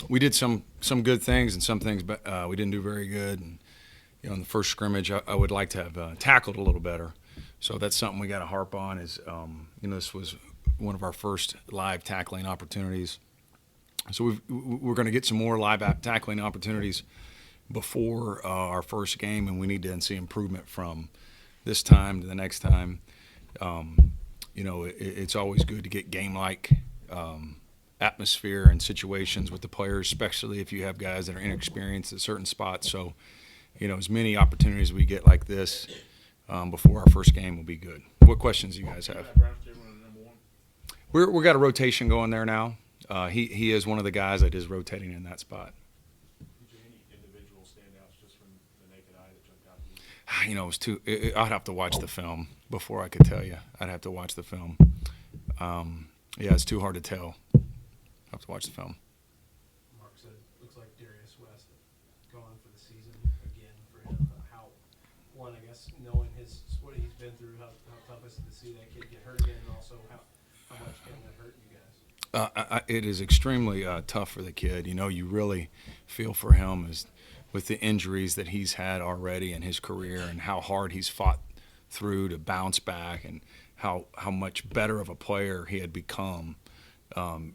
we did some good things and some things we didn't do very good. And in the first scrimmage, I would like to have tackled a little better. So that's something we got to harp on. Is this was one of our first live tackling opportunities. So we're going to get some more live tackling opportunities before our first game, and we need to then see improvement from this time to the next time. It's always good to get game-like atmosphere and situations with the players, especially if you have guys that are inexperienced at certain spots. So, as many opportunities we get like this before our first game will be good. What questions do you guys have? We got a rotation going there now. He is one of the guys that is rotating in that spot. Any individual standouts just from the naked eye that jumped out to you? It was too. I'd have to watch the film before I could tell you. I'd have to watch the film. It's too hard to tell. I have to watch the film. Mark said, looks like Darius West gone for the season again for him. I guess, knowing what he's been through, how tough is it to see that kid get hurt again, and also how much can that hurt you guys? It is extremely tough for the kid. You really feel for him with the injuries that he's had already in his career and how hard he's fought through to bounce back and how much better of a player he had become,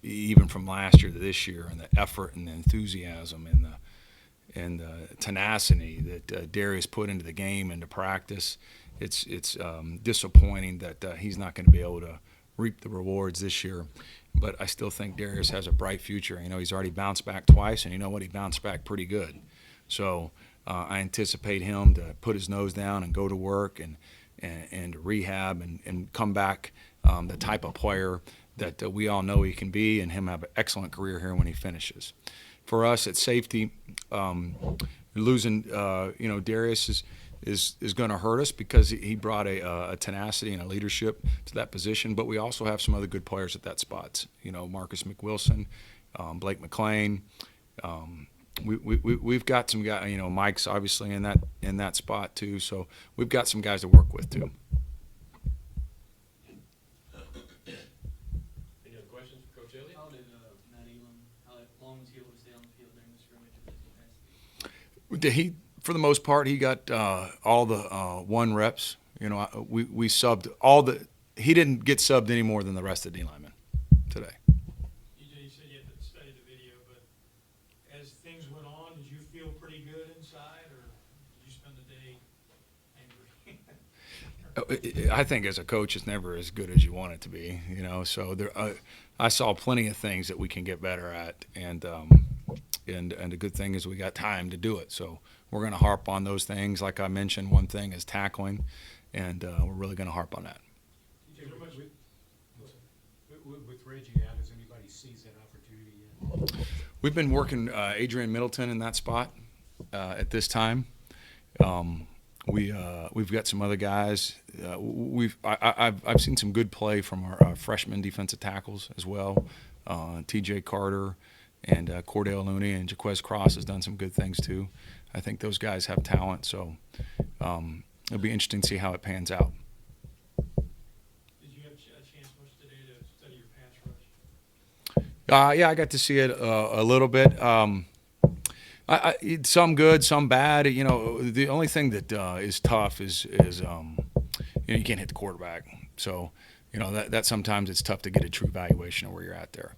even from last year to this year, and the effort and the enthusiasm and the tenacity that Darius put into the game and to practice. It's disappointing that he's not going to be able to reap the rewards this year. But I still think Darius has a bright future. He's already bounced back twice, and he bounced back pretty good. So I anticipate him to put his nose down and go to work and rehab and come back the type of player that we all know he can be, and him have an excellent career here when he finishes. For us at safety, losing Darius is going to hurt us because he brought a tenacity and a leadership to that position. But we also have some other good players at that spot. Marcus McWilson, Blake McLean. We've got some guys. Mike's obviously in that spot too. So we've got some guys to work with too. Any other questions for Coach Eliot? How did Matt Elam, how long was he able to stay on the field during the scrimmage? Did he? For the most part, he got all the one reps. We subbed all the. He didn't get subbed any more than the rest of the D linemen today. You said you had to study the video, but as things went on, did you feel pretty good inside, or did you spend the day angry? I think as a coach, it's never as good as you want it to be. So I saw plenty of things that we can get better at, and the good thing is we got time to do it. So we're going to harp on those things. Like I mentioned, one thing is tackling, and we're really going to harp on that. With Reggie out, does anybody seize that opportunity yet? We've been working Adrian Middleton in that spot at this time. We've got some other guys. I've seen some good play from our freshman defensive tackles as well. T.J. Carter and Cordell Looney and Jaquez Cross has done some good things too. I think those guys have talent, so it'll be interesting to see how it pans out. Did you have a chance much today to study your pass rush? Yeah, I got to see it a little bit. Some good, some bad. The only thing that is tough is you can't hit the quarterback. So that sometimes it's tough to get a true evaluation of where you're at there.